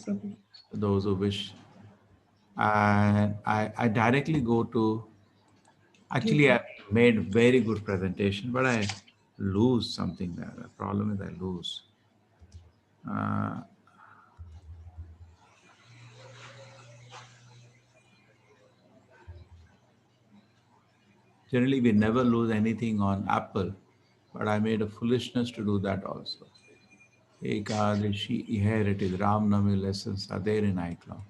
Prabhu. Those who wish. And I directly go to, actually I made very good presentation, but I lose something there. The problem is I lose. Uh, Generally, we never lose anything on Apple, but I made a foolishness to do that also. Ekadashi, here it is, Ram Nami lessons are there in iCloud.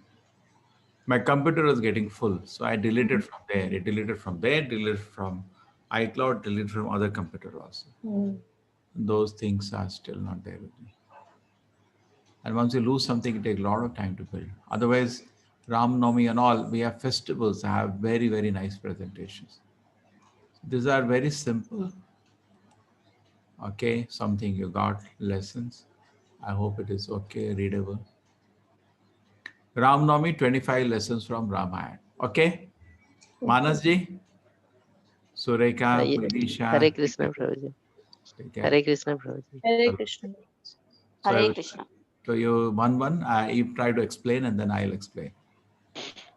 My computer was getting full, so I deleted from there. It deleted from there, deleted from iCloud, deleted from other computer also. Those things are still not there with me. And once you lose something, it takes a lot of time to build. Otherwise, Ram Nami and all, we have festivals, I have very, very nice presentations. These are very simple. Okay, something you got, lessons. I hope it is okay, readable. Ram Nami, 25 lessons from Ramayana. Okay? Manas ji, Sureka, Pulisha. Hare Krishna Prabhuji. Hare Krishna Prabhuji. Hare Krishna. Hare Krishna. So you one, you try to explain and then I'll explain.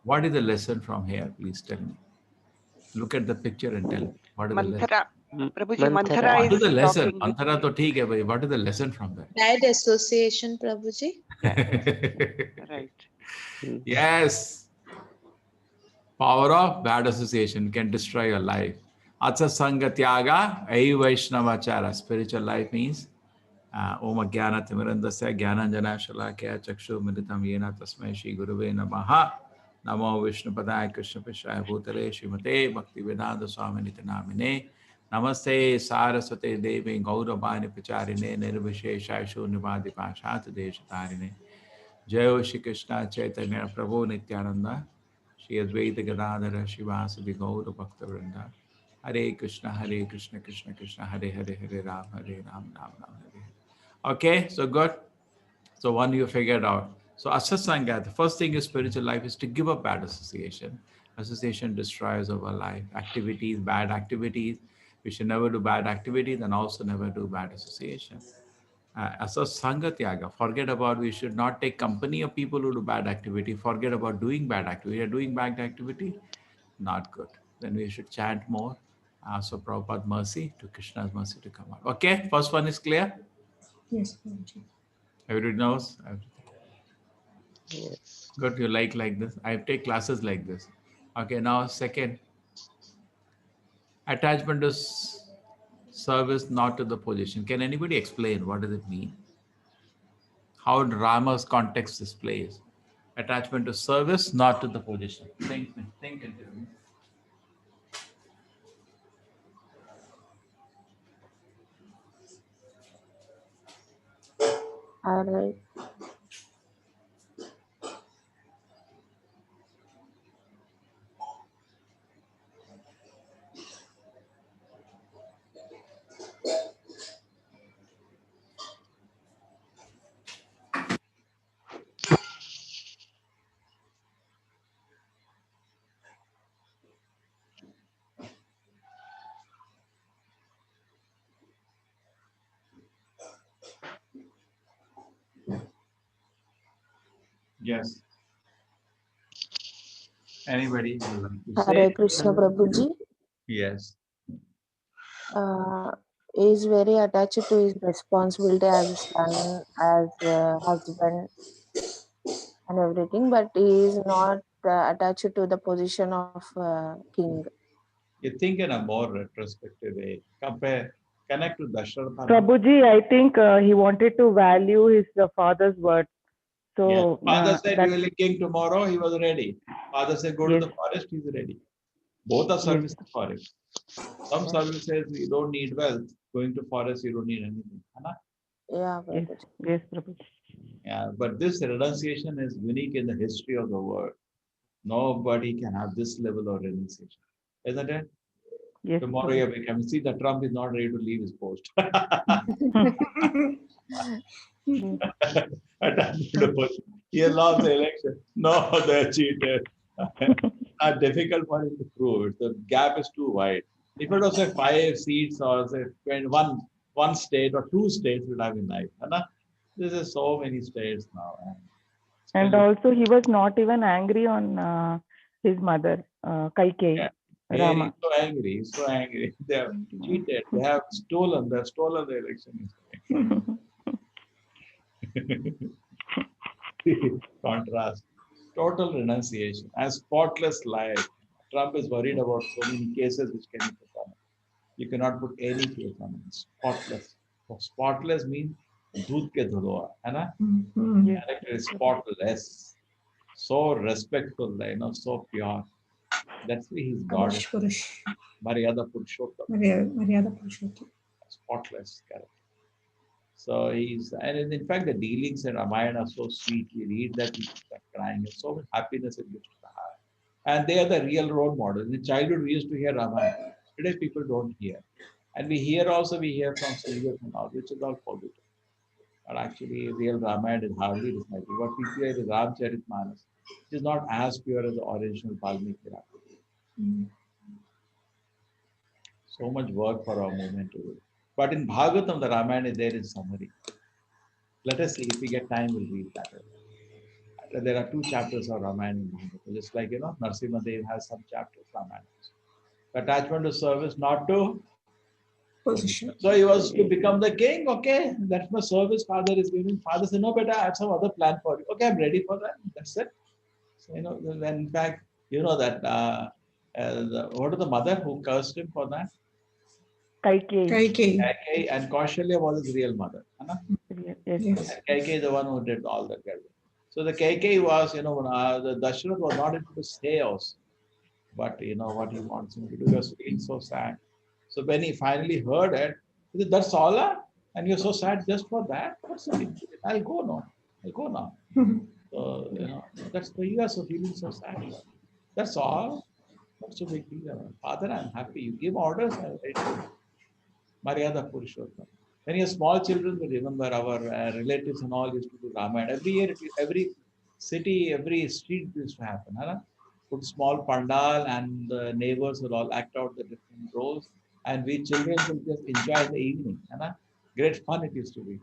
What is the lesson from here? Please tell me. Look at the picture and tell me. What is the lesson? Manthara. Prabhuji, Manthara What is is the lesson? talking with Manthara to theek hai bhai. What is the lesson from that? Bad association, Prabhuji. right. Yes. Power of bad association can destroy your life. Atsa Sangha Tyaga, Ai Vaishnavachara. Spiritual life means Om Jnana Timirandasya Jnananjana Shalakya Chakshu Militam Yena Tasmai Shri Guruve Namaha. Namo Vishnu Padaya Krishna Pishaya Bhutale Srimate Bhakti Vedanta Swami Nitanamine. Namaste Saraswate Devi Gauravani Pacharine Nirvishesha Shunivadi Pashat Deshatarine. Jai Shri Krishna Chaitanya Prabhu Nityananda. Shri Advaita Gadadhara Shivasadi Gaura Bhakta Vrinda. Hare Krishna, Krishna Krishna, Hare Hare, Hare Ram, Ram Ram, Hare. Okay, so good. So one you figured out. So Asasanga, the first thing in spiritual life is to give up bad association. Association destroys our life. Activities, bad activities. We should never do bad activities and also never do bad association. Asasanga Tyaga, forget about, we should not take company of people who do bad activity. Forget about doing bad activity. Are doing bad activity? Not good. Then we should chant more. So Prabhupada mercy to Krishna's mercy to come out. Okay, first one is clear? Yes, Prabhuji. Everybody knows? Yes. Good, you like this. I take classes like this. Okay, now second. Attachment to service, not to the position. Can anybody explain what does it mean? How Rama's context displays attachment to service, not to the position. Think and tell me. All right. Yes. Anybody would like to Hare say? Krishna Prabhuji Yes. is very attached to his responsibility as a son, as a husband, and everything, but he is not attached to the position of king. You think in a more retrospective way. Connect to Dasharatha. Prabhuji, I think he wanted to value his father's word. So Yes. Father said that, you will be king tomorrow, he was ready. Father said go to the forest, he's ready. Both are services for him. Some services you don't need wealth. Going to forest, you don't need anything. Yeah, yes, Prabhuji. yes, Prabhuji. Yeah, but this renunciation is unique in the history of the world. Nobody can have this level of renunciation. Isn't it? Yes, Tomorrow you can see that Trump is not ready to leave his post. He has lost the election. No, they're cheated. It's difficult for him to prove it. The gap is too wide. If it was say 5 seats or say one state or 2 states would have been nice. This is so many states now. And And also he was not even angry on his mother, Kaikeyi. Yeah. Rama. He's so angry. He's so angry. They have cheated. They have stolen. They have stolen the election. Contrast. Total renunciation. And spotless life. Trump is worried about so many cases which can be put on it. You cannot put any case on it. Spotless. So spotless means दूध के धुलवा, है ना? Character is spotless. So respectful, so pure. That's why he's God. Maryada Purushottam. Spotless character. So and in fact, the dealings in Ramayana are so sweet. You read that, you start crying. It's so much happiness it gives to the heart. And they are the real role models. In childhood, we used to hear Ramayana. Today, people don't hear. And we hear from singers and all, which is all polluted. But actually, real Ramayana is hardly recycled. What we hear is Ramcharitmanas, which is not as pure as the original Valmiki Ramayana. So much work for our movement to do. But in Bhagavatam, the Ramayana is there in summary. Let us see if we get time, we'll read that. There are 2 chapters of Ramayana in Bhagavatam. Just like, Narasimha Dev has some chapters of Ramayana. Attachment to service, not to position. So he was to become the king. Okay, that's my service. Father is giving. Father said, no, better, I have some other plan for you. Okay, I'm ready for that. That's it. So, then in fact, that what is the mother who cursed him for that? Kaikeyi. And Kaushalya was his real mother. Yes. And Kaikeyi is the one who did all that. So the Kaikeyi was, the Dasharath was not able to stay also. But what he wants him to do. He was feeling so sad. So when he finally heard it, he said, that's all? And you're so sad just for that? What's the big deal? I'll go now. So, that's why you are so feeling so sad. That's all. What's the big deal? Father, I'm happy. You give orders, I'll wait. Maryada Purushottam. When you're small children, we remember our relatives and all used to do Ramayana. Every year, every city, every street used to happen. Put small pandal and the neighbors will all act out the different roles. And we children will just enjoy the evening. Great fun it used to be.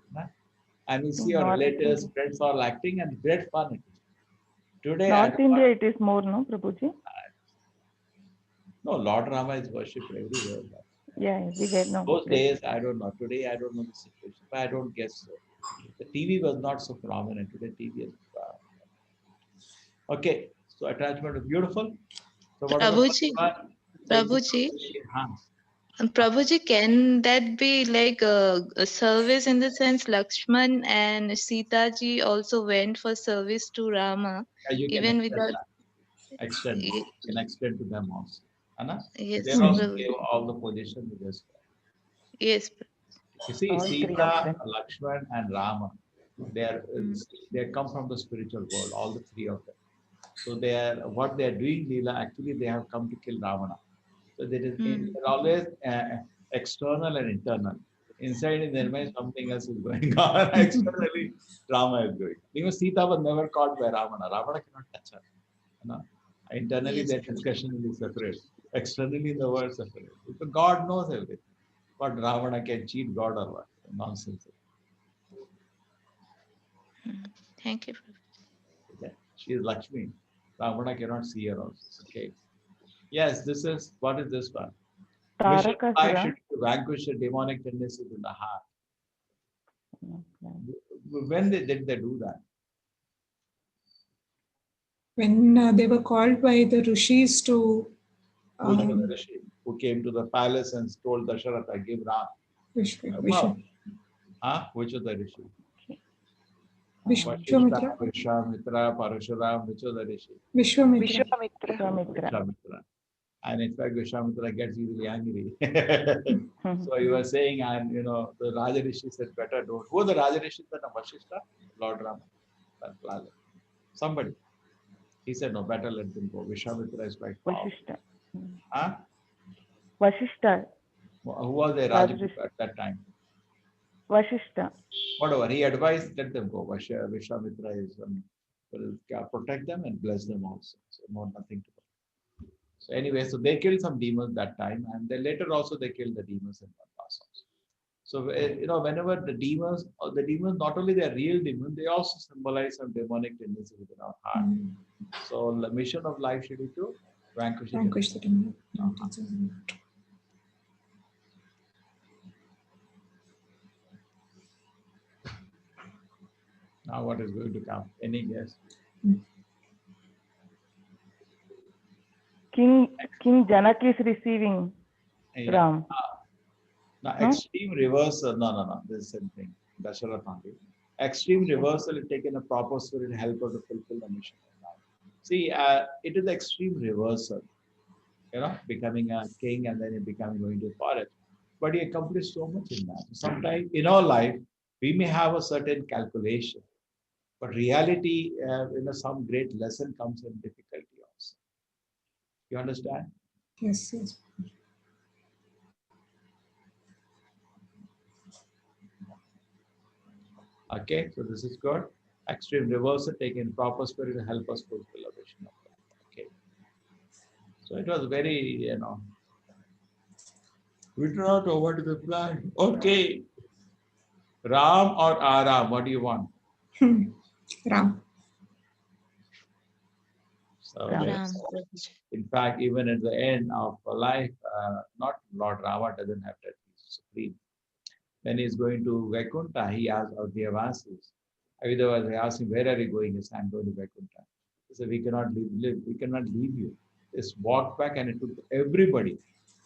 And we see our relatives, friends all acting and great fun it is. Today, North India, it is more, no, Prabhuji? No, Lord Rama is worshipped everywhere. Yeah, we get no. Those days, I don't know. Today, I don't know the situation, but I don't guess so. The TV was not so prominent. Today, TV is okay. So attachment is beautiful. So what Prabhuji, can that be like a service in the sense Lakshman and Sita ji also went for service to Rama, even without extend? You can extend to them also. Yes, They also gave all the positions to this. Yes. You see, Sita, Lakshman, and Rama, they come from the spiritual world, all the 3 of them. So what they are doing, Leela, actually they have come to kill Ravana. So there is always external and internal. Inside in their mind, something else is going on. Externally, Rama is going. Because Sita was never caught by Ravana. Ravana cannot touch her. Internally, that discussion is separate. Externally, the world separate. So God knows everything. But Ravana can cheat God or what? Nonsense. Thank you. Okay. She is Lakshmi. Ravana cannot see her also. Okay. Yes, this is, what is this one? Mission should vanquish the demonic tendencies in the heart. When did they do that? When they were called by the rishis to... Which was the rishi who came to the palace and told Dasharatha, give Ram? Which was the rishi? Vishwamitra. Vishwamitra, Parashuram, which was the rishi? Vishwamitra. And in fact, Vishwamitra gets easily angry. So he was saying, and the Raja Rishi said, better don't. Who was the Raja Rishi? Vashishta? Lord Rama. Somebody. He said, no, better let them go. Vishwamitra is quite powerful. Vashishta. Who was the Raja at that time? Vashishta. Whatever. He advised, let them go. Vishwamitra will protect them and bless them also. So nothing to do. So anyway, so they killed some demons that time, and then later also they killed the demons in Vanvas also. So, whenever the demons, not only they are real demons, they also symbolize some demonic tendency within our heart. So, the mission of life should be to vanquish it. Vanquish the demon. Now, what is going to come? Any guess? King Janak is receiving Ram. Now, extreme reversal. No. This is the same thing. Dasharatha. Extreme reversal is taken a proper spirit help her to fulfill the mission. See, it is the extreme reversal. Becoming a king and then becoming going to forest. But he accomplished so much in that. Sometimes in our life, we may have a certain calculation, but reality, some great lesson comes in difficulty also. You understand? Yes, yes. Okay, so this is good. Extreme reversal taken proper spirit to help us fulfill our vision of life. Okay. So it was very, we do not know what is the plan. Okay. Ram or Aram, what do you want? Ram. So Ram. in fact, even at the end of life, not Lord Rama doesn't have that supreme. When he's going to Vaikuntha, he asks Avyavasis. Otherwise, I asked him, where are you going? He said, I'm going to Vaikuntha. He said, we cannot leave you. Just walk back, and it took everybody,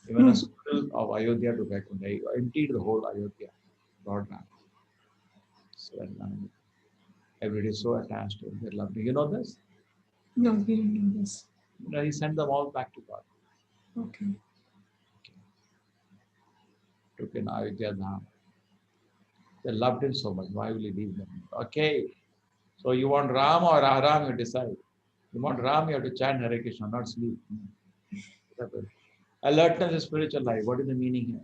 even a school of Ayodhya to Vaikuntha. He emptied the whole Ayodhya, Lord Rama. So everybody is so attached to him. They love him. You know this? No, we don't know this. He sent them all back to God. Okay. Took in Ayodhya Dham. They loved him so much. Why will he leave them? Okay. So you want Ram or Aram, you decide. You want Ram, you have to chant Hare Krishna, not sleep. Alertness is spiritual life. What is the meaning here?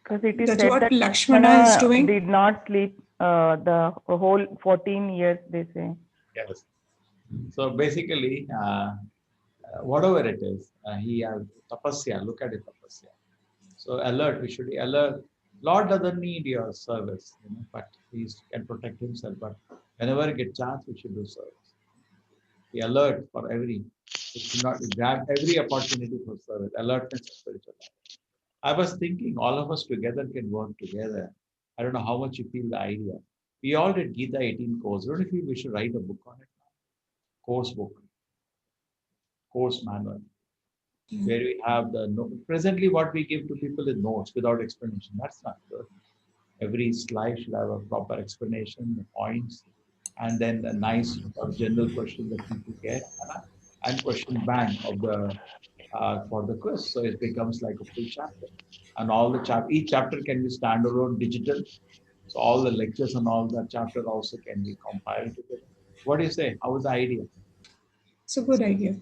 Because it is That's said what that Lakshmana is doing. did not sleep the whole 14 years, they say. Yes. So basically, whatever it is, he has tapasya. Look at it, tapasya. So alert, we should be alert. Lord doesn't need your service, but he can protect himself. But whenever we get chance, we should do service. Be alert for we should not grab every opportunity for service. Alertness is spiritual life. I was thinking all of us together can work together. I don't know how much you feel the idea. We all did Gita 18 course. Don't you feel we should write a book on it? Course book, course manual, where we have the presently what we give to people is notes without explanation. That's not good. Every slide should have a proper explanation, the points, and then a nice general question that people get, and question bank of the for the quiz. So it becomes like a full chapter, and all the each chapter can be standalone digital. So all the lectures and all that chapter also can be compiled together. What do you say? How is the idea? It's a good idea.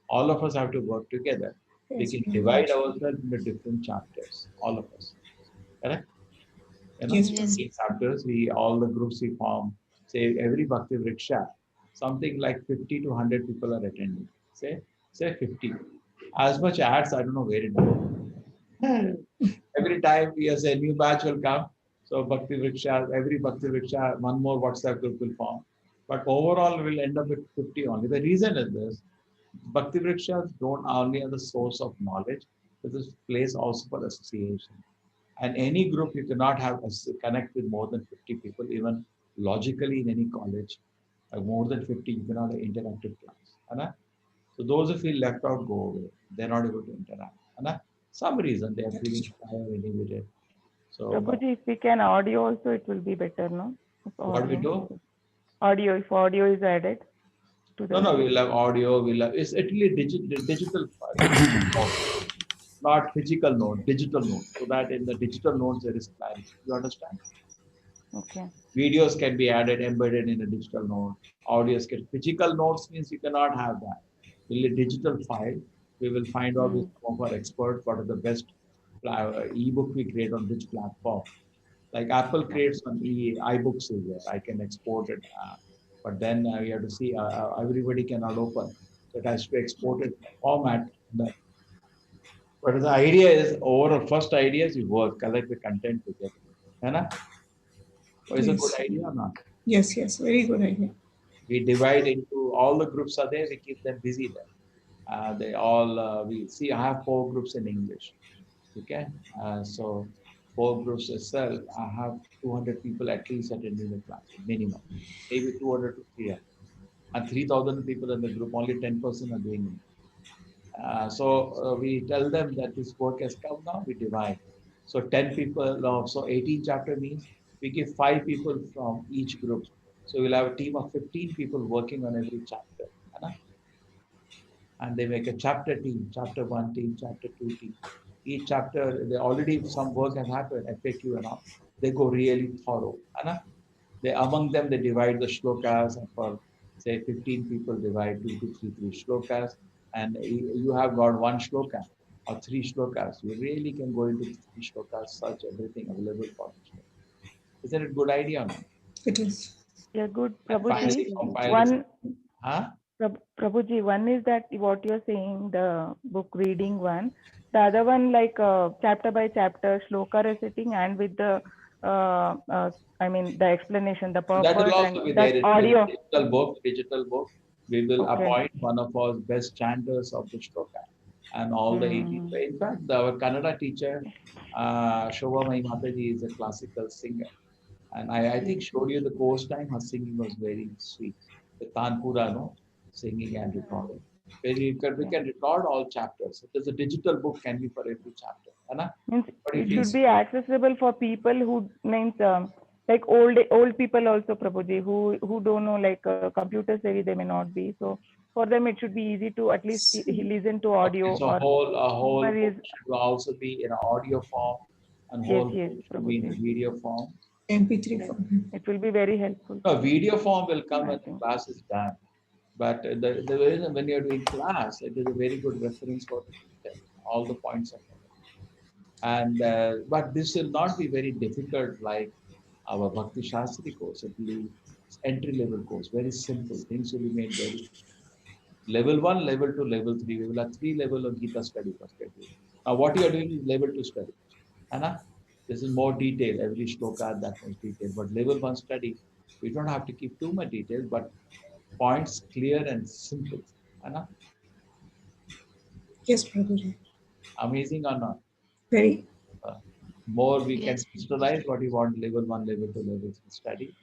All of us have to work together. We Yes, can very divide much. ourselves into different chapters. All of us, correct? Yes, Yes. Each chapters, all the groups we form, say every Bhakti Vriksha, something like 50 to 100 people are attending. Say 50. As much ads, I don't know where it goes. Every time we say a new batch will come, so Bhakti Vriksha, every Bhakti Vriksha, one more WhatsApp group will form. But overall, we'll end up with 50 only. The reason is this: Bhakti Vrikshas don't only are the source of knowledge, but this place also for association. And any group you cannot have connect with more than 50 people, even logically in any college. More than 50, you cannot have interactive class. So those who feel left out go away. They're not able to interact. Some reason they are that is feeling true. shy or inhibited. So Prabhuji, if we can audio also, it will be better, no? If what we do? Audio, if audio is added to the... No, we'll have audio, it's actually digital note, not physical note, digital note. So that in the digital notes there is clarity. You understand? Okay. Videos can be added, embedded in a digital note. Audios can, physical notes means you cannot have that. In a digital file, we will find out with some of our experts what are the best ebook we create on which platform. Like Apple creates on iBooks is there. I can export it, but then we have to see everybody cannot open. So it has to be exported in a format that But the idea is, overall, first idea is you work, collect the content together. Right? Or is it a good Yes. idea or not? Yes, yes, very good idea. We divide into all the groups are there, we keep them busy there. They all, we see, I have 4 groups in English. Okay. So 4 groups itself, I have 200 people at least attending the class, minimum. Maybe 200 to 300. And 3,000 people in the group, only 10% are doing it. So we tell them that this work has come now, we divide. So 10 people, so 18 chapter means we give 5 people from each group. So we'll have a team of 15 people working on every chapter. And they make a chapter team, chapter 1 team, chapter 2 team. Each chapter, they already some work has happened, FAQ and all. They go really thorough. They among them they divide the shlokas, and for say 15 people divide 2 to 3 shlokas, and you have got 1 shloka or 3 shlokas. You really can go into 3 shlokas, search everything available for the shloka. Isn't it a good idea or not? It is. Yeah, good. And finally Prabhuji, compile this. Huh? Prabhuji, one is that what you're saying, the book reading one. The other one, like chapter by chapter, shloka reciting, and with the, I mean, the explanation, the purpose, That will also be and there that in audio. digital book. We will Okay. appoint one of our best chanters of the shloka. And all the 18, in fact, our Kannada teacher, Shobha Mataji, is a classical singer. And I think showed you the course time, her singing was very sweet. The Tanpura, no? Singing and recording. We can record all chapters. There's a digital book can be for every chapter. Means But it if should be accessible for people who means like old people also, Prabhuji, who don't know, like computer savvy they may not be. So for them it should be easy to at least listen to audio. Okay, so or a whole is, book should also be in audio form, and yes, whole yes, book should be in Prabhuji. video form. MP3 form. It will be very helpful. No, video form will come I when the think. class is done. But the reason when you're doing class, it is a very good reference for the teacher. All the points are covered. And but this will not be very difficult like our Bhakti Shastri course. It will be entry level course, very simple. Things will be made very level 1, level 2, level 3. We will have 3 levels of Gita study first. Now what you are doing is level 2 study. This is more detail. Every shloka that much detail. But level 1 study, we don't have to keep too much detail, but points clear and simple. Yes, Prabhuji. Amazing or not? Very. More we can Yes. crystallize what we want, level 1, level 2, level 3 study,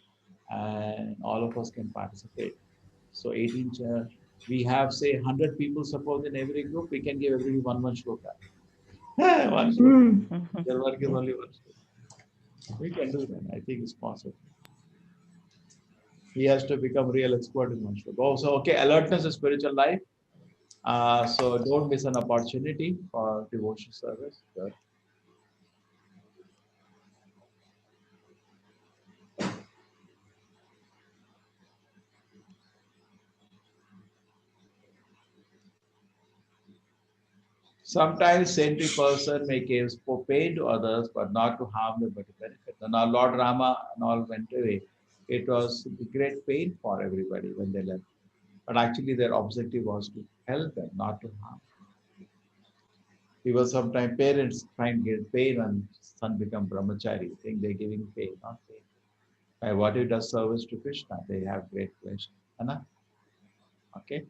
and all of us can participate. So 18, we have say 100 people suppose in every group, we can give every one shloka. One shloka. Their work is only 1 shloka. We can do that. I think it's possible. He has to become real expert in 1 shloka. Also, okay, alertness is spiritual life. So don't miss an opportunity for devotion service. Good. Sometimes saintly person may give pain to others, but not to harm them, but to benefit. And now Lord Rama and all went away. It was a great pain for everybody when they left. But actually their objective was to help them, not to harm. Because sometimes parents find get pain and son become brahmachari, think they're giving pain, not pain. And what it does service to Krishna, they have great pleasure. Anna? Okay.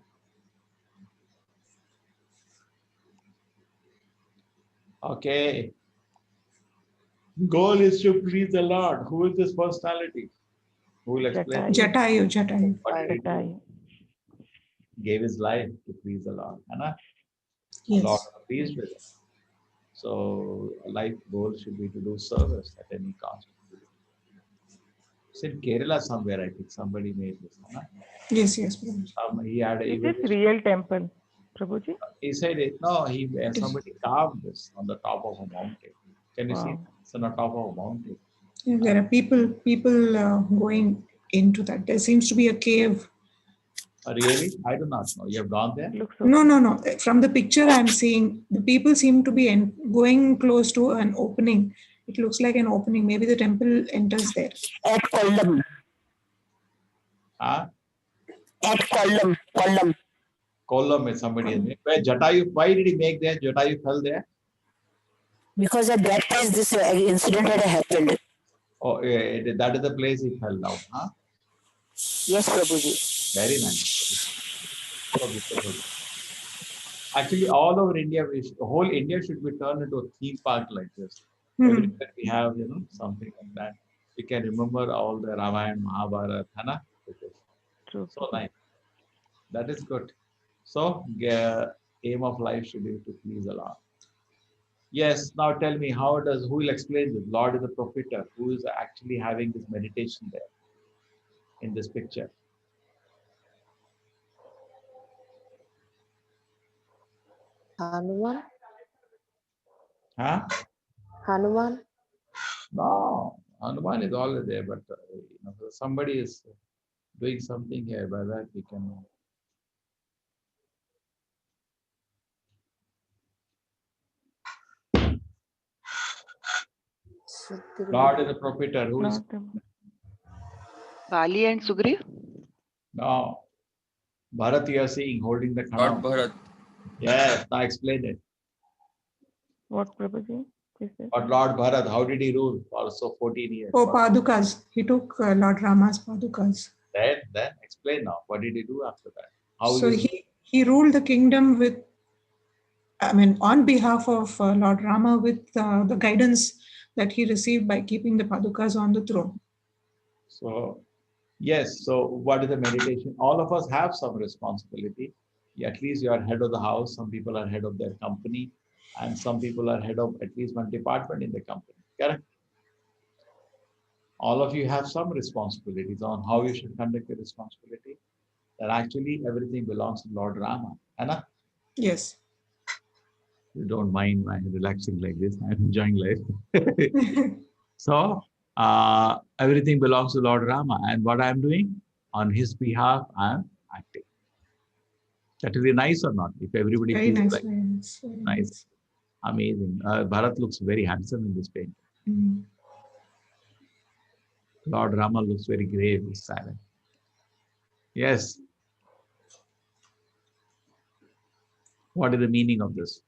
Okay. Goal is to please the Lord. Who is this personality? Who will explain? Jatayu. What did he do? Jatayu. Gave his life to please the Lord. Anna? Yes. Lord was pleased with it. So life goal should be to do service at any cost. It's in Kerala somewhere, I think somebody made this. Anna? Yes, yes, Prabhuji. He had Is this real temple, Prabhuji? He said it. No, somebody carved this on the top of a mountain. Can you see? It's on the top of a mountain. Yeah, there are people going into that. There seems to be a cave. Really? I do not know. You have gone there? No. From the picture I'm seeing, the people seem to be going close to an opening. It looks like an opening. Maybe the temple enters there. At Kollam. Huh? At Kollam. Kollam is somebody. Where Jatayu, why did he make there? Jatayu fell there? Because at that place this incident had happened. Oh, that is the place he fell down, huh? Yes, Prabhuji. Very nice. So beautiful. Actually, all over India, whole India should be turned into a theme park like this. Everywhere we have, something like that. We can remember all the Ramayana, Mahabharata, Hana. True. So nice. That is good. So, aim of life should be to please Allah. Yes, now tell me, who will explain this? Lord is the proprietor. Who is actually having this meditation there in this picture? Hanuman? Huh? Hanuman? No, Hanuman is always there, but somebody is doing something here. By that we can. Lord is the proprietor. Who is? Bali and Sugriv? No. Bharat, you are seeing, holding the Lord khana. Bharat. Yes, now explain it. What, Prabhuji? But Lord Bharat, how did he rule for 14 years? Oh, Padukas. He took Lord Rama's Padukas. Then explain now. What did he do after that? So he ruled the kingdom with, on behalf of Lord Rama with the guidance that he received by keeping the Padukas on the throne. So, yes. So what is the meditation? All of us have some responsibility. At least you are head of the house. Some people are head of their company. And some people are head of at least one department in the company. Correct? All of you have some responsibilities on how you should conduct your responsibility. That actually everything belongs to Lord Rama. Anna? Yes. You don't mind my relaxing like this. I'm enjoying life. So, everything belongs to Lord Rama. And what I'm doing? On his behalf, I'm acting. That will be nice or not? If everybody Very feels nice. like Very nice. Amazing. Bharat looks very handsome in this painting. Lord Rama looks very grave, silent. Yes. What is the meaning of this?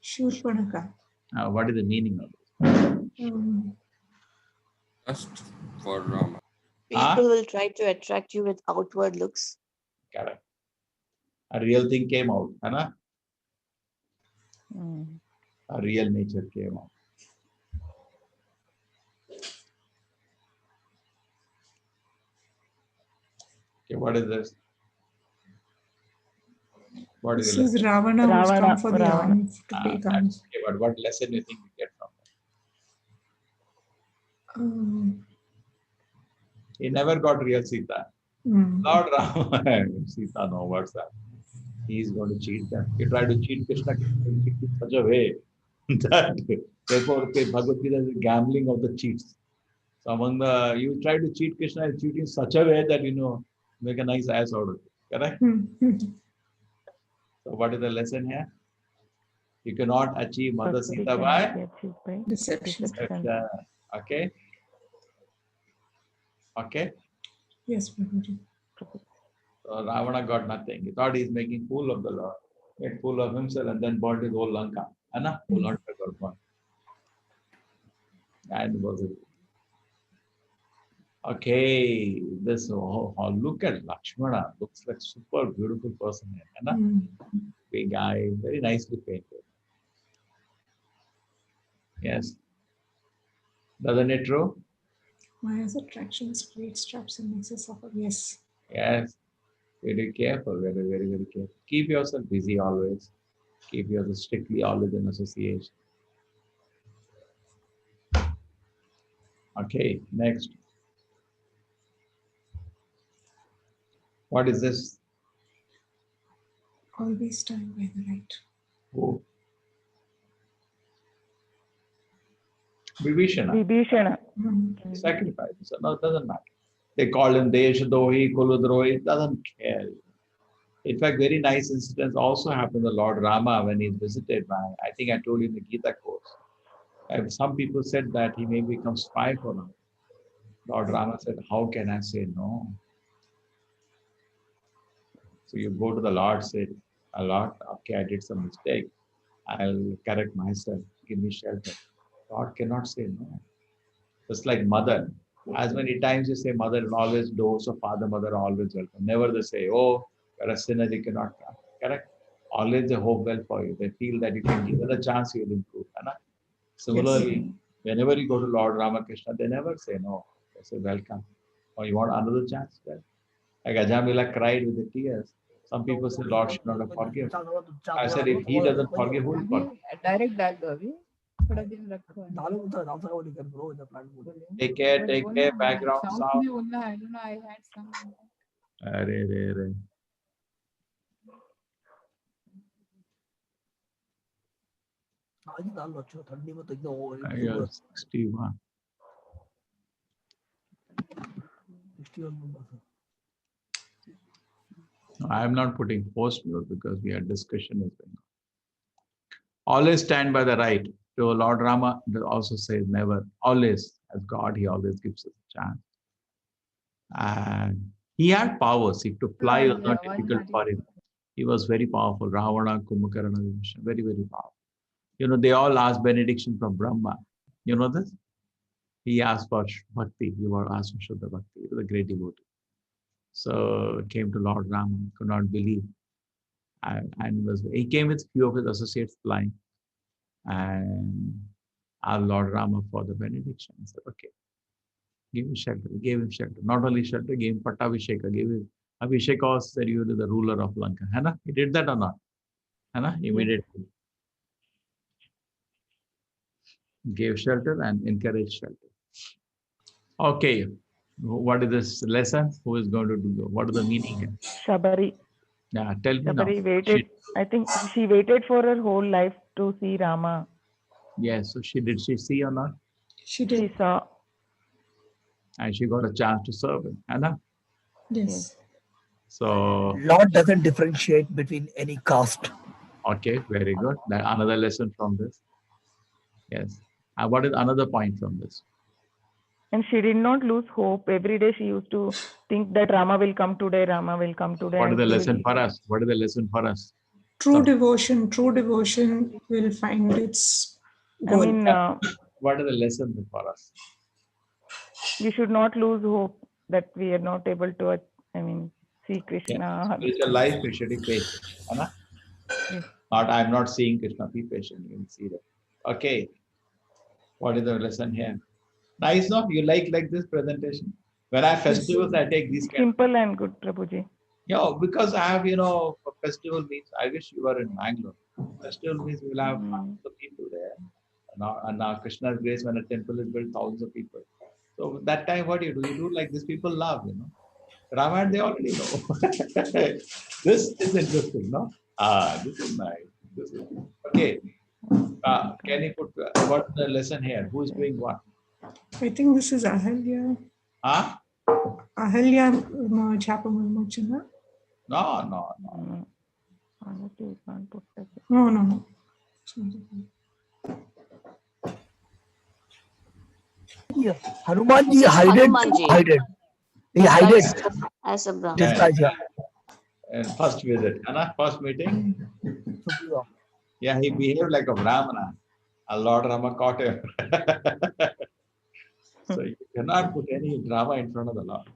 Shurpanaka. What is the meaning of this? Just for Rama. People will try to attract you with outward looks. Correct. A real thing came out, Anna? A real nature came out. Okay, what is this? What is this is Ravana who's come for the arms to take arms. Okay, but what lesson do you think we get from that? He never got real Sita. Lord Rama, Sita, no, what's that? He's going to cheat them. You try to cheat Krishna in such a way that, therefore, Bhagavad Gita is gambling of the cheats. So you try to cheat Krishna and cheat in such a way that, make a nice ass out of it. Correct? So what is the lesson here? You cannot achieve Mother Sita by deception. Okay? Okay? Yes, Prabhuji. So Ravana got nothing. He thought he's making fool of the Lord. Made fool of himself and then burnt his whole Lanka. Anna? Whole Lanka got burnt. And was it? Okay, this look at Lakshmana. Looks like super beautiful person here. Anna? Big guy, very nicely painted. Yes. Doesn't it true? Maya's attractions creates traps and makes us suffer. Yes. Yes. Very careful, very, very, very careful. Keep yourself busy always. Keep yourself strictly always in association. Okay, next. What is this? Always stand by the right. Who? Vibhishana. Sacrifice. So no, it doesn't matter. They call him Deshdohi, Kuludrohi. It doesn't care. In fact, very nice incidents also happened to Lord Rama when he's visited by, I think I told you in the Gita course. And some people said that he may become spy for him. Lord Rama said, how can I say no? So you go to the Lord, say, Lord, okay, I did some mistake. I'll correct myself. Give me shelter. God cannot say no. Just like mother. As many times you say mother will always do, so father, mother are always welcome. Never they say, oh, you're a sinner, you cannot come. Correct? Always they hope well for you. They feel that you can give it a chance, you will improve. Similarly, whenever you go to Lord Ramakrishna, they never say no. They say welcome. Or you want another chance? Well, like Ajamila cried with the tears. Some people say Lord should not have forgiven. I said if he doesn't forgive, who will forgive? Direct डाल दो अभी थोड़ा दिन रखो Take care, background south sound. में बोलना I don't know I had some Arre. आज डाल लो अच्छा ठंडी में तो एकदम I got 61. 61 numbers. No, I am not putting post mute because we are discussion is going on. Always stand by the right. So Lord Rama also says never. Always, as God, he always gives us a chance. And he had power. See, to fly was not difficult for him. He was very powerful. Ravana, Kumbhakarna, Vibhishan, very, very powerful. You know, they all asked benediction from Brahma. You know this? He asked for Bhakti. He was asked for Shuddha Bhakti. He was a great devotee. So came to Lord Rama, could not believe. And he came with few of his associates flying. And asked Lord Rama for the benediction. He said, okay, give him shelter. He gave him shelter. Not only shelter, gave him Pattabhisheka, gave him Abhisheka, said you are the ruler of Lanka. Hana? He did that or not? Hana? Immediately. Gave shelter and encouraged shelter. Okay. What is this lesson? Who is going to do? What is the meaning here? Shabari. Yeah, tell me Shabari now. waited. I think she waited for her whole life to see Rama. Yes. So did she see or not? She did. She saw. And she got a chance to serve him. Anna? Yes. So Lord doesn't differentiate between any caste. okay, very good. Another lesson from this. Yes. And what is another point from this? And she did not lose hope. Every day she used to think that Rama will come today, Rama will come today. What is the lesson for us? What is the lesson for us? True devotion will find its goal. I mean, what is the lesson for us? We should not lose hope that we are not able to, see Krishna. Yeah. Spiritual life, we should be patient. Anna? Yes. Not, I'm not seeing Krishna, be patient. You can see that. Okay. What is the lesson here? Nice, no? You like this presentation? When I have festivals, I take these simple and good, Prabhuji. Yeah, because I have, a festival means, I wish you were in Mangalore. Festival means we'll have thousands of people there. And now Krishna's grace, when a temple is built, thousands of people. So that time, what do? You do like this, people love, Ramayana, they already know. This is interesting, no? This is nice. This is okay. Can you put what's the lesson here? Who is doing what? I think this is Ahalya. Huh? Ahalya Chapamurmochana. No. No. Yeah. Hanumanji hided. He hided. As a Brahman. Disguise. And first visit, Anna, first meeting. Yeah, he behaved like a Brahmana. And Lord Rama caught him. So you cannot put any drama in front of the Lord.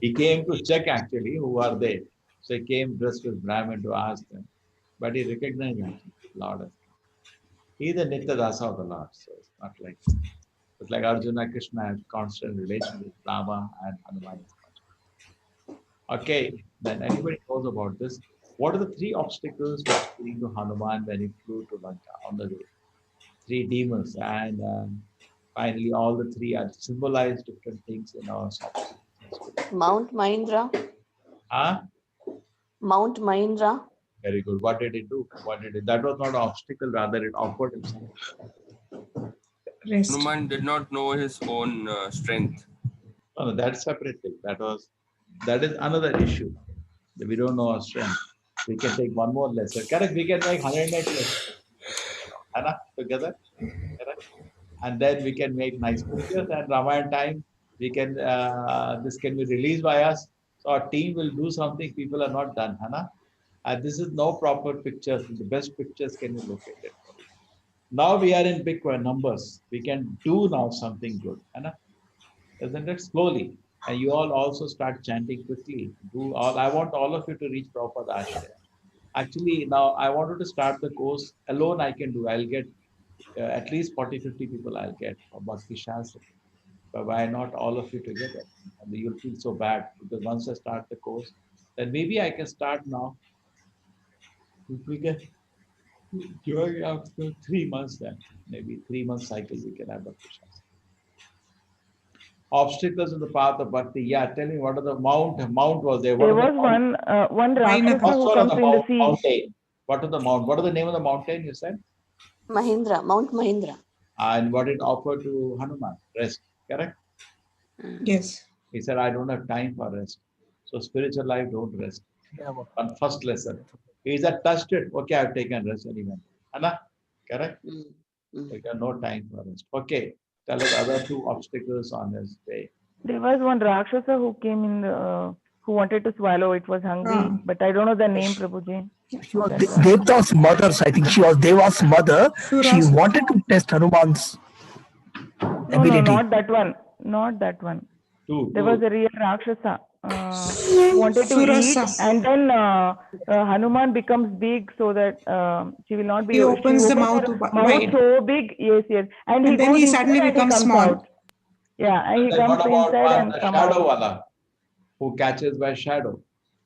He came to check actually who are they. So he came dressed as Brahmin to ask them. But he recognized actually Lord as he is the Nityadasa of the Lord. So it's not like it's like Arjuna Krishna has constant relation with Rama and Hanuman. Okay, then anybody knows about this. What are the three obstacles which came to Hanuman when he flew to Lanka on the way? Three demons, and finally all the three are symbolized different things in our software. Mount Mahindra. Huh? Mount Mahindra. Very good. What did it do? That was not an obstacle, rather it offered himself. Hanuman did not know his own strength. No, that's separate thing. That is another issue. We don't know our strength. We can take one more lesson. Correct? We can make 108 lessons. Together. Correct? And then we can make nice pictures, and Ramayana time we can this can be released by us. So our team will do something people are not done. This is no proper pictures. The best pictures can you locate it. Now we are in big numbers. We can do now something good. Isn't it? Slowly. And you all also start chanting quickly. Do all. I want all of you to reach Prabhupada Ashraya. Actually, now I wanted to start the course alone. I can do. I'll get at least 40, 50 people. I'll get for Bhakti Shastra. But why not all of you together? And you'll feel so bad because once I start the course, then maybe I can start now. If we can during after 3 months, then maybe 3 month cycle we can have Bhakti Shastra. Obstacles in the path of bhakti. Yeah, tell me what are the mount was there? What There are the was one Rakshasa first who one on comes the in the sea. mountain? What are the mount? What are the name of the mountain you said? Mahindra, Mount Mahindra. And what it offered to Hanuman? Rest, correct? Yes. He said, I don't have time for rest. So spiritual life, don't rest. On first lesson. He said, touched it. Okay, I've taken rest anyway. Anna, correct? We got no time for rest. Okay. Tell us other two obstacles on his way. There was one Rakshasa who came in who wanted to swallow. It was hungry, but I don't know the name, Prabhuji. She was Devta's mother. I think she was Deva's mother. She wanted to test Hanuman's ability. No, not that one. Not that one. There was a real Rakshasa who wanted to eat, and then Hanuman becomes big so that she will not be. He opens the mouth wide. So big, yes, and then goes he suddenly inside and becomes he comes small. out. Yeah, and he Then comes what about inside one, and the comes shadow out. wala, who catches by shadow?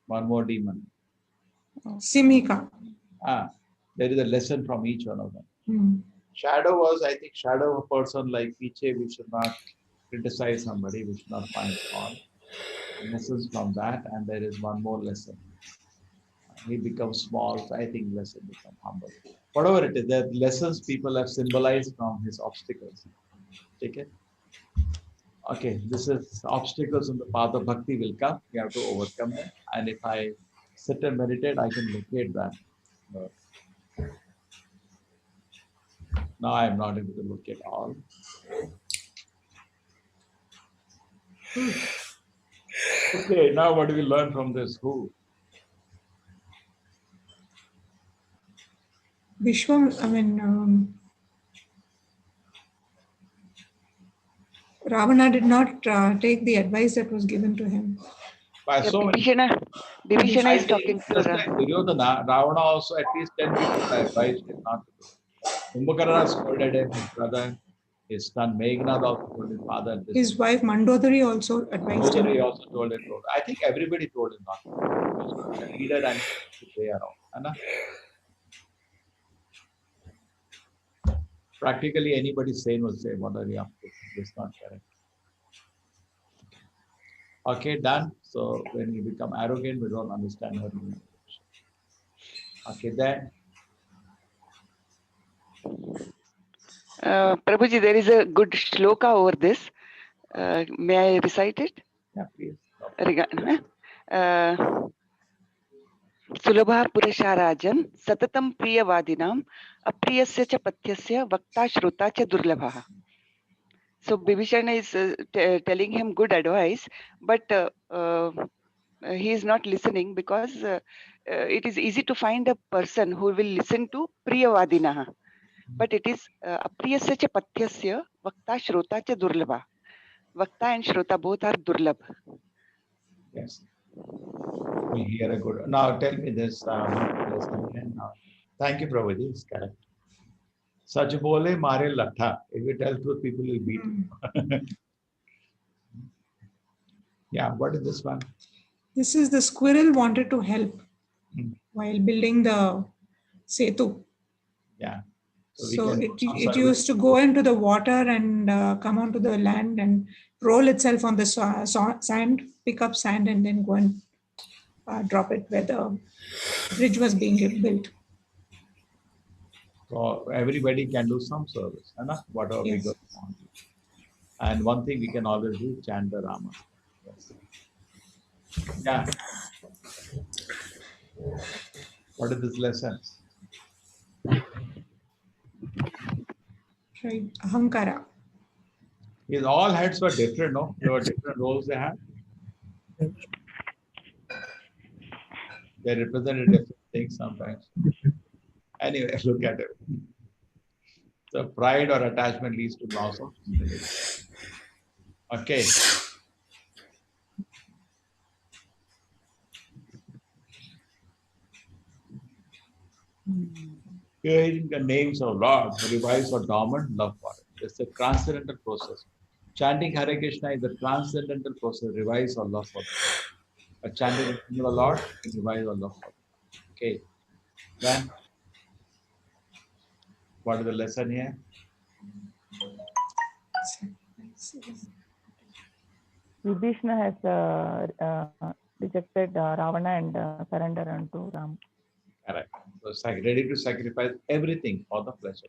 One more demon. Simhika. There is a lesson from each one of them. Shadow was, I think, shadow of a person like Piche, we should not criticize somebody, we should not find fault. Lessons from that, and there is one more lesson. He becomes small, so I think lesson become humble. Whatever it is, the lessons people have symbolized from his obstacles. Take it. Okay, this is obstacles in the path of bhakti will come. You have to overcome them. And if I sit and meditate, I can locate that. Now I am not able to locate all. Okay, now what do we learn from this? Who? Ravana did not take the advice that was given to him. By so many. Vibhishana is talking to just like Duryodhana, Ravana also at least 10 people advised him not to do. Kumbhakarna scolded him, his brother, his son Meghnad also told his father. His wife Mandodari also advised him. Mandodari also told him. I think everybody told him not to do. He was a leader and to play around. Anna? Practically anybody sane will say, what are you up to? This is not correct. Okay, done. So when we become arrogant, we don't understand how to do it. Okay, then. Prabhuji, there is a good shloka over this. May I recite it? Yeah, please. सुलभः पुरुषा राजन् सततं प्रियवादिनाम् अप्रियस्य च पथ्यस्य वक्ता श्रोता च दुर्लभः. So Bibhishana is telling him good advice, but he is not listening because it is easy to find a person who will listen to priyavadinah, but it is apriyasya cha pathyasya vakta shrota cha durlabha. Vakta and shrota both are durlabh. Yes. We hear a good. Now tell me this lesson again. Thank you, Prabhuji. It's correct. Sach bole mare latha. If you tell truth, people will beat you. Yeah, what is this one? This is the squirrel wanted to help while building the setu. Yeah. So it used to go into the water and come onto the land and roll itself on the sand, pick up sand and then go and drop it where the bridge was being built. So everybody can do some service, whatever we go on. And one thing we can always do, chant the Rama. Yes. Yeah. What is this lesson? Right. Ahankara. His all heads were different, no? There were different roles they had. They represented different things sometimes. Anyway, look at it. So pride or attachment leads to loss of intelligence. Okay. Hearing the names of Lord revives our dormant love for it. It's a transcendental process. Chanting Hare Krishna is a transcendental process, revives our love for it. Chanting the name of the Lord revives our love for it. Okay. Then, what is the lesson here? Vibhishna has rejected Ravana and surrendered unto Ram. Correct. So ready to sacrifice everything for the pleasure.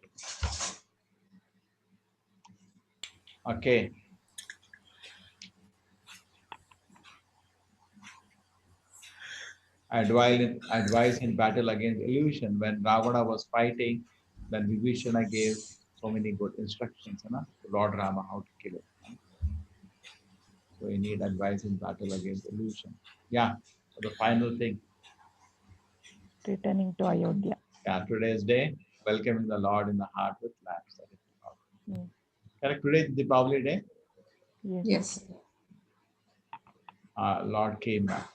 Okay. Advice in battle against illusion. When Ravana was fighting, then Vibhishana gave so many good instructions to Lord Rama how to kill it. So you need advice in battle against illusion. Yeah. So the final thing. Returning to Ayodhya. Yeah, today's day, welcoming the Lord in the heart with lamps. Correct. Today is the Deepavali day. Yes. Lord came back.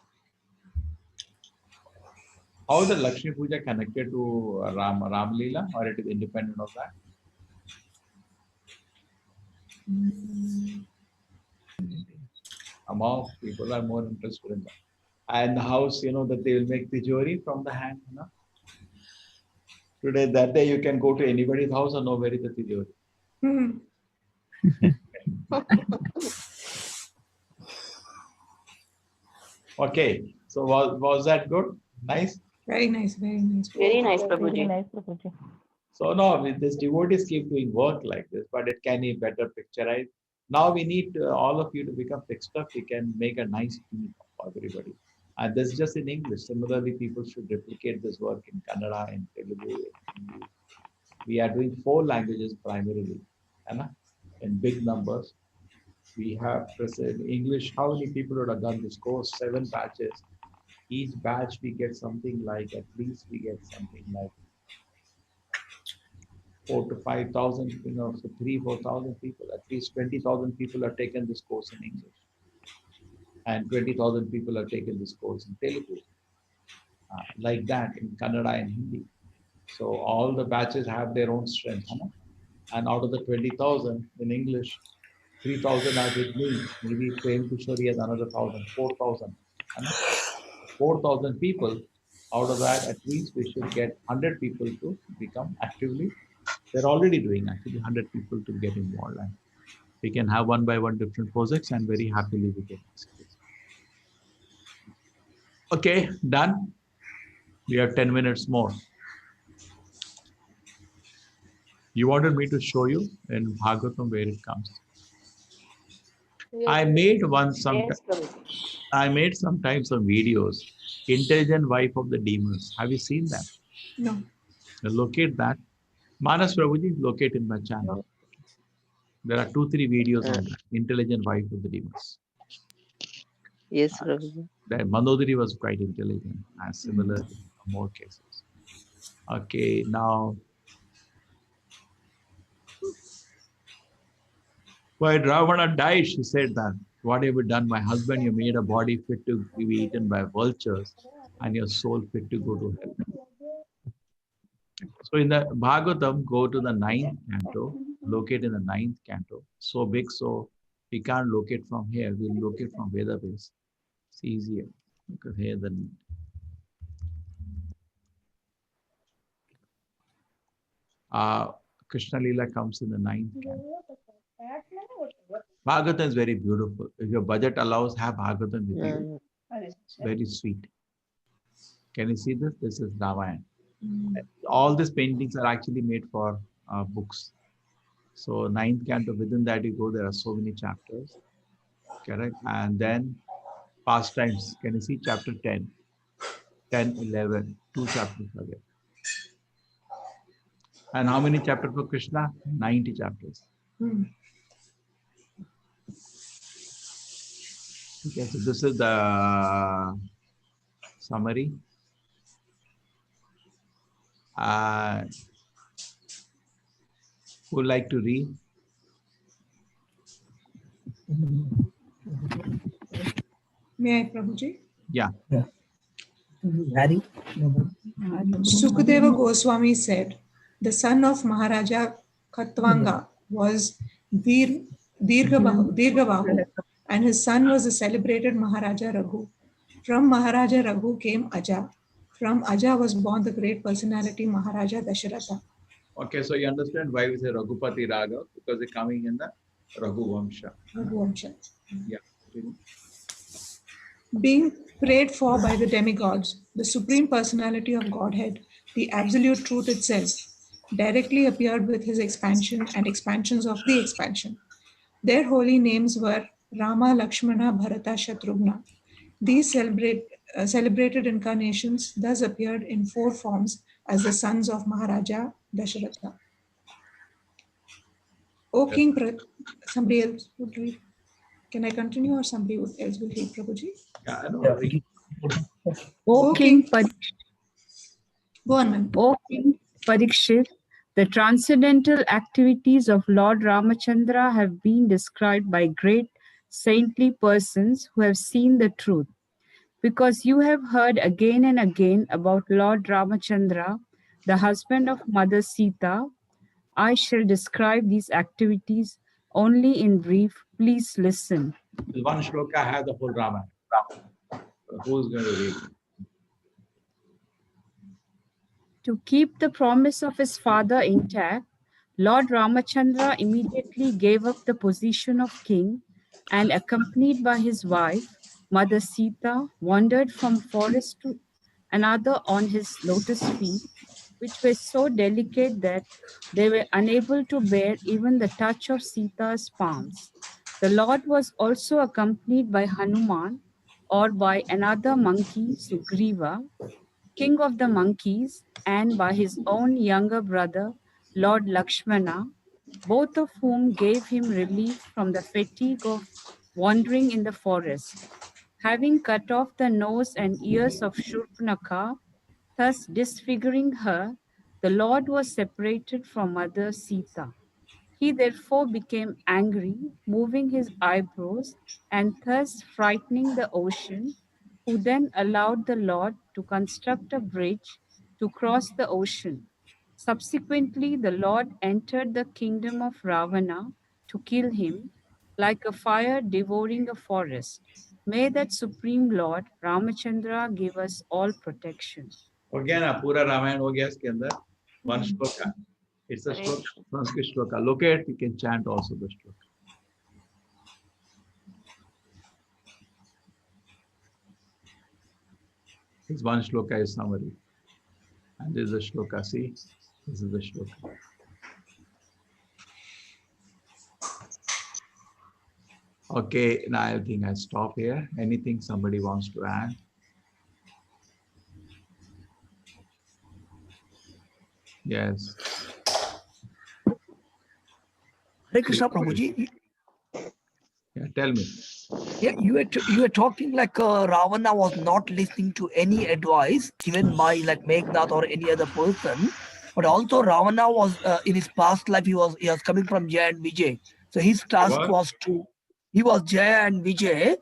How is the Lakshmi Puja connected to Ram Leela, or it is independent of that? Among people are more interested in that. And the house, that they will make tijori from the hand. Today, that day, you can go to anybody's house and know where is the tijori. Okay, so was that good? Nice? Very nice, very nice. Very nice, Prabhuji. Very nice, Prabhuji. So now this devotees keep doing work like this, but it can be better picturized. Now we need all of you to become fixed up. We can make a nice team for everybody. And this is just in English. Similarly, people should replicate this work in Kannada, in Telugu, in Hindi. We are doing 4 languages primarily, in big numbers. We have present English. How many people would have done this course? 7 batches. Each batch we get something like, at least we get something like 4,000 to 5,000, so 3,000-4,000 people. At least 20,000 people have taken this course in English, and 20,000 people have taken this course in Telugu. Like that in Kannada and Hindi. So all the batches have their own strength, and out of the 20,000 in English, 3,000 are with me. Maybe Prem Kushori has another 1,000, 4,000. 4,000 people. Out of that, at least we should get 100 people to become actively. They're already doing actually 100 people to get involved, and we can have one by one different projects, and very happily we can execute. Okay, done. We have 10 minutes more. You wanted me to show you in Bhagavatam where it comes. I made sometimes some videos. Intelligent wife of the demons. Have you seen that? No. Locate that. Manas Prabhuji, locate in my channel. There are 2-3 videos on that. Intelligent wife of the demons. Yes, Prabhuji. Mandodari was quite intelligent, and similar in more cases. Okay, now when Ravana died, she said that, what have you done, my husband? You made a body fit to be eaten by vultures, and your soul fit to go to hell. So in the Bhagavatam, go to the 9th canto, locate in the 9th canto. So big, so we can't locate from here. We'll locate from Veda base. It's easier because here the Krishna Leela comes in the 9th canto. Bhagavatam is very beautiful. If your budget allows, have Bhagavatam with you. It's very sweet. Can you see this? This is Ramayana. All these paintings are actually made for books. So 9th canto, within that you go, there are so many chapters. Correct? And then pastimes. Can you see chapter 10? 10, 11, 2 chapters are there. And how many chapters for Krishna? 90 chapters. Okay, so this is the summary. Who like to read? May I, Prabhuji? Yeah. Harry? Sukadeva Goswami said, the son of Maharaja Khatwanga was Dirgavahu, and his son was the celebrated Maharaja Raghu. From Maharaja Raghu came Aja. From Aja was born the great personality Maharaja Dasharatha. Okay, so you understand why we say Raghupati Raga, because they're coming in the Raghu Vamsha. Yeah. Being prayed for by the demigods, the supreme personality of Godhead, the absolute truth itself, directly appeared with his expansion and expansions of the expansion. Their holy names were Rama, Lakshmana, Bharata, Shatrughna. These celebrated incarnations thus appeared in 4 forms as the sons of Maharaja Dasharatha. O King, somebody else would read. Can I continue or somebody else will read, Prabhuji? Yeah, I know. O King Parikshit. Go on, ma'am. O King Parikshit, the transcendental activities of Lord Ramachandra have been described by great saintly persons who have seen the truth. Because you have heard again and again about Lord Ramachandra, the husband of Mother Sita, I shall describe these activities only in brief. Please listen. One shloka has the whole Ramayana. Who's going to read? To keep the promise of his father intact, Lord Ramachandra immediately gave up the position of king and, accompanied by his wife, Mother Sita, wandered from forest to another on his lotus feet, which were so delicate that they were unable to bear even the touch of Sita's palms. The Lord was also accompanied by Hanuman or by another monkey, Sugriva, king of the monkeys, and by his own younger brother, Lord Lakshmana, both of whom gave him relief from the fatigue of wandering in the forest. Having cut off the nose and ears of Shurpanakha, thus disfiguring her, the Lord was separated from Mother Sita. He therefore became angry, moving his eyebrows and thus frightening the ocean, who then allowed the Lord to construct a bridge to cross the ocean. Subsequently, the Lord entered the kingdom of Ravana to kill him, like a fire devouring a forest. May that Supreme Lord Ramachandra give us all protection. हो गया ना पूरा रामायण हो गया इसके अंदर one shloka it's a श्लोक Sanskrit shloka look at you can chant also the shloka. This one shloka is summary and this is the shloka. See, this is the shloka. Okay, now I think I stop here. Anything somebody wants to add? Yes. Hare Krishna, Prabhuji. Yeah, tell me. Yeah, you were talking like Ravana was not listening to any advice given by like Meghnad or any other person, but also Ravana was in his past life he was coming from Jaya and Vijay, so his task was he was Jaya and Vijay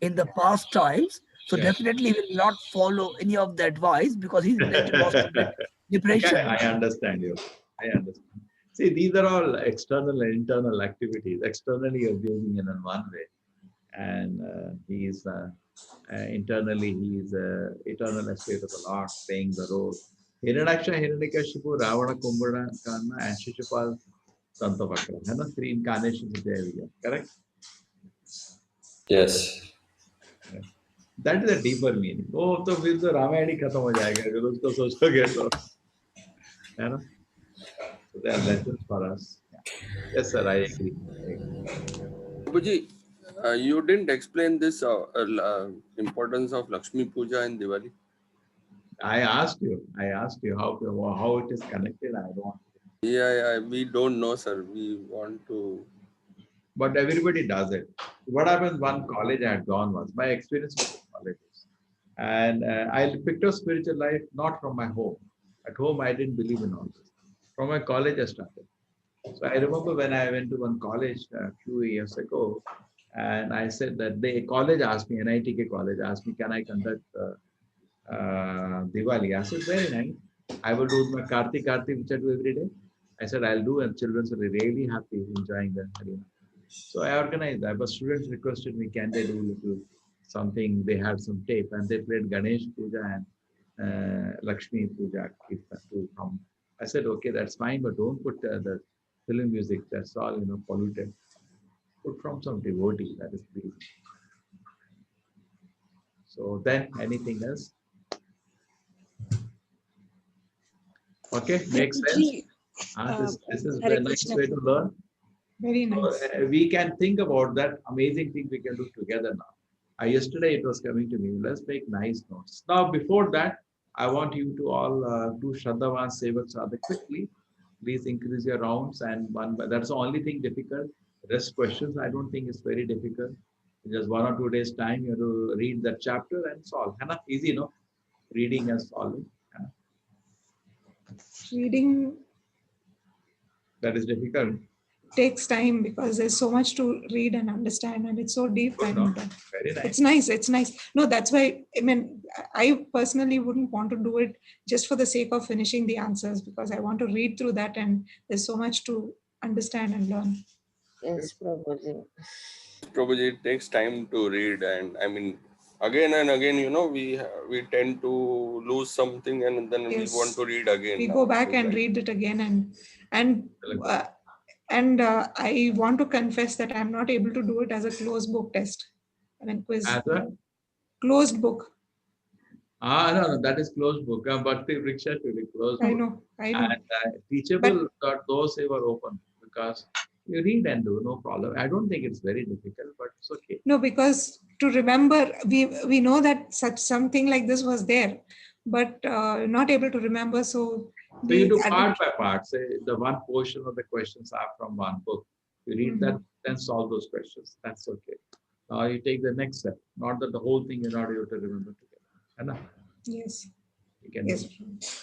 in the past times. So definitely he will not follow any of the advice because his intention was to get depression. I understand you. I understand. See, these are all external and internal activities. Externally, you're doing it in one way, and he is internally he is eternal estate of the Lord, playing the role. Hiranyaksha, Hiranyakashipu, Ravana, Kumbhakarna, and Shishupal, Santavakra. 3 incarnations there we go. Correct? Yes. That is a deeper meaning. Oh, तो फिर तो रामायण ही खत्म हो जाएगा अगर उसको सोचोगे तो, है ना? So they are lessons for us. Yes, sir, I agree. Prabhuji, you didn't explain this importance of Lakshmi Puja in Diwali. I asked you how it is connected. I don't. Yeah, we don't know, sir. We want to. But everybody does it. What happens? One college I had gone was my experience with colleges, and I picked up spiritual life not from my home. At home, I didn't believe in all this. From my college, I started. So I remember when I went to one college a few years ago, and I said that the college asked me, NITK college asked me, can I conduct Diwali? I said, very nice. I will do my Kartik, which I do every day. I said, I'll do, and children will be really happy enjoying the arena. So I organized that, but students requested me, can they do little something? They had some tape, and they played Ganesh Puja and Lakshmi Puja too. I said, okay, that's fine, but don't put the film music. That's all, polluted. Put from some devotee. That is please. So then, anything else? Okay, makes sense. This is a nice way to learn. Very nice. So, we can think about that amazing thing we can do together now. Yesterday it was coming to me. Let's make nice notes. Now, before that, I want you to all do Shraddhavan Sevak Sadhak quickly. Please increase your rounds, and that's the only thing difficult. Rest questions, I don't think it's very difficult. Just 1 or 2 days time, you have to read that chapter and solve. Easy, no? Reading and solving. Reading That is difficult. takes time because there's so much to read and understand, and it's so deep. Good, And no? Very nice. it's nice. It's nice. No, that's why, I mean, I personally wouldn't want to do it just for the sake of finishing the answers, because I want to read through that, and there's so much to understand and learn. Yes, Prabhuji. Prabhuji, it takes time to read, and I mean, again and again, we tend to lose something, and then Yes. we want to read again. We go back and read it again, and I want to confess that I'm not able to do it as a closed book test. I mean, quiz. As a closed book. no, that is closed book. Bhakti Vriksha to be closed book. I know. And teachable, those were open, because you read and do, no problem. I don't think it's very difficult, but it's okay. No, because to remember, we know that something like this was there, but not able to remember. So you do part by part. Say the one portion of the questions are from one book. You read that, then solve those questions. That's okay. Now you take the next step. Not that the whole thing you're not able to remember together. Yes. You can do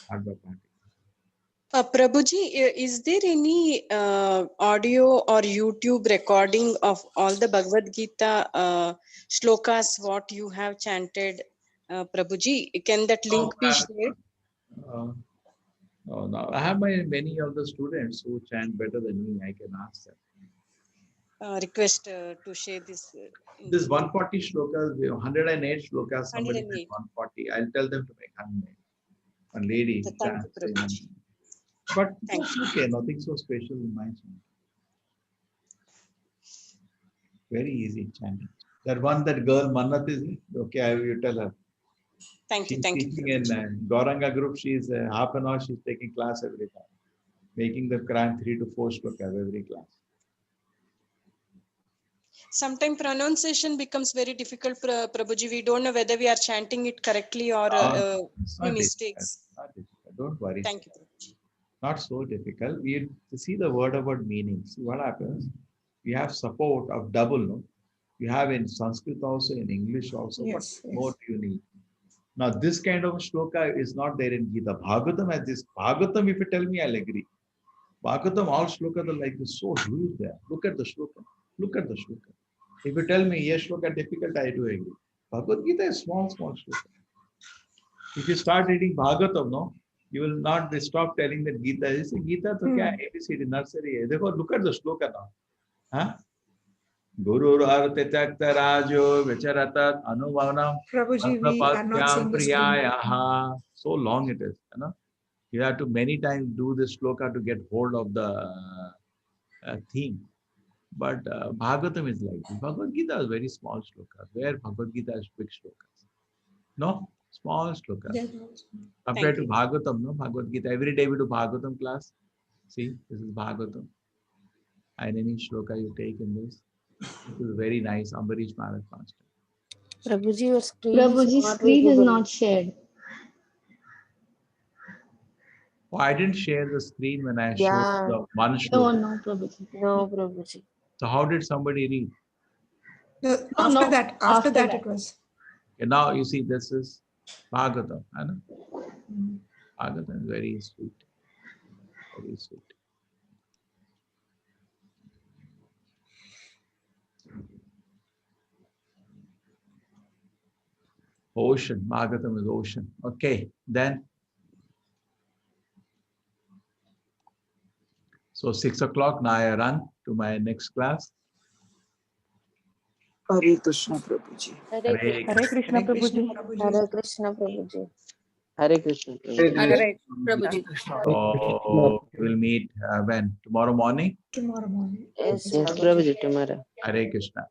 part by part. Prabhuji, is there any audio or YouTube recording of all the Bhagavad Gita shlokas what you have chanted, Prabhuji? Can that link be shared? No. I have many of the students who chant better than me. I can ask them. Request to share this. This 140 shlokas, 108 shlokas, somebody made 140. I'll tell them to make 108. One lady. Thank you, Prabhuji. But it's okay, nothing so special in my chant. Very easy chanting. That girl, Mannat, is okay, you tell her. Thank you. Teaching in Gauranga group, she's half an hour, she's taking class every time. Making the Quran 3 to 4 shlokas every class. Sometimes pronunciation becomes very difficult, Prabhuji. We don't know whether we are chanting it correctly or mistakes. Not difficult. Don't worry. Thank you, Prabhuji. Not so difficult. We see the word about meaning. See what happens. We have support of double. No? You have in Sanskrit also, in English also. Yes, what more do you need? Now, this kind of shloka is not there in Gita. Bhagavatam has this. Bhagavatam, if you tell me, I'll agree. Bhagavatam, all shlokas are like this, so huge there. Look at the shloka. Look at the shloka. If you tell me, yes, shloka difficult, I do agree. Bhagavad Gita is small shloka. If you start reading Bhagavatam, no, you will not stop telling that Gita is Gita. So kya ABCD nursery hai. Look at the shloka now. Huh? Guru Arate Takta Rajo Vicharatat Anuvanam Prabhuji, we are not seeing the screen. So long it is. You know? You have to many times do this shloka to get hold of the theme. But Bhagavatam is like this. Bhagavad Gita is very small shloka. Where Bhagavad Gita is big shlokas. No? Small shlokas. Compared to Bhagavatam, no? Bhagavad Gita. Every day we do Bhagavatam class. See, this is Bhagavatam. And any shloka you take in this. This is very nice. Ambarish Maharaj Master. Prabhuji, your screen is not shared. Oh, I didn't share the screen when I showed the one shloka. No, Prabhuji. No, Prabhuji. So how did somebody read? After that it was. Okay, now you see this is Bhagavatam. Bhagavatam is very sweet. Very sweet. Ocean. Bhagavatam is ocean. Okay, then. So 6 o'clock, now I run to my next class. Hare Krishna Prabhuji. Hare Hare Krishna Prabhuji. Hare Krishna Prabhuji. Hare Krishna. Hare Prabhuji. Krishna. So we'll meet when? Tomorrow morning? Tomorrow morning. Yes, Yes, Prabhuji. Prabhuji, tomorrow. Hare Krishna.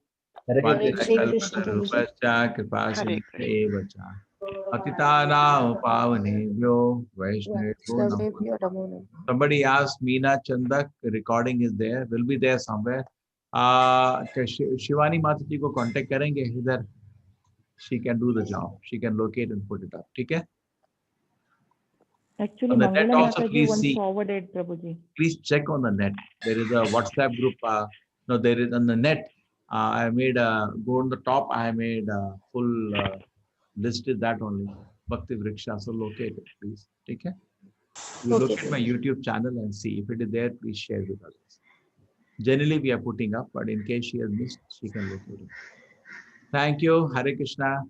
Hare Vande Krishna. kalpatarupascha kripa Hare sindhuvacha. Patitana pavanebhyo Vaishnavebhyo namo. Vaishnavebhyo namo namaha. Somebody asked Meena Chandak, recording is there, will be there somewhere. Shivani Mataji ko contact karenge idhar. She can do the job. She can locate and put it up. Okay? Actually, On the net Mangala also, Mataji please once see. forwarded Prabhuji. Please check on the net. There is a WhatsApp group. No, there is on the net. I made go on the top. I made a full list is that only. Bhakti Vriksha. So locate it, please. Okay? You look at my YouTube channel and see. If it is there, please share with others. Generally, we are putting up, but in case she has missed, she can locate it. Thank you. Hare Krishna.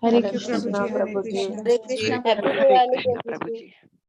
Hare Thank you, Krishna Prabhuji. Hare Prabhuji. Krishna. Hare Krishna Happy Hare Diwali Krishna Prabhuji. Prabhuji.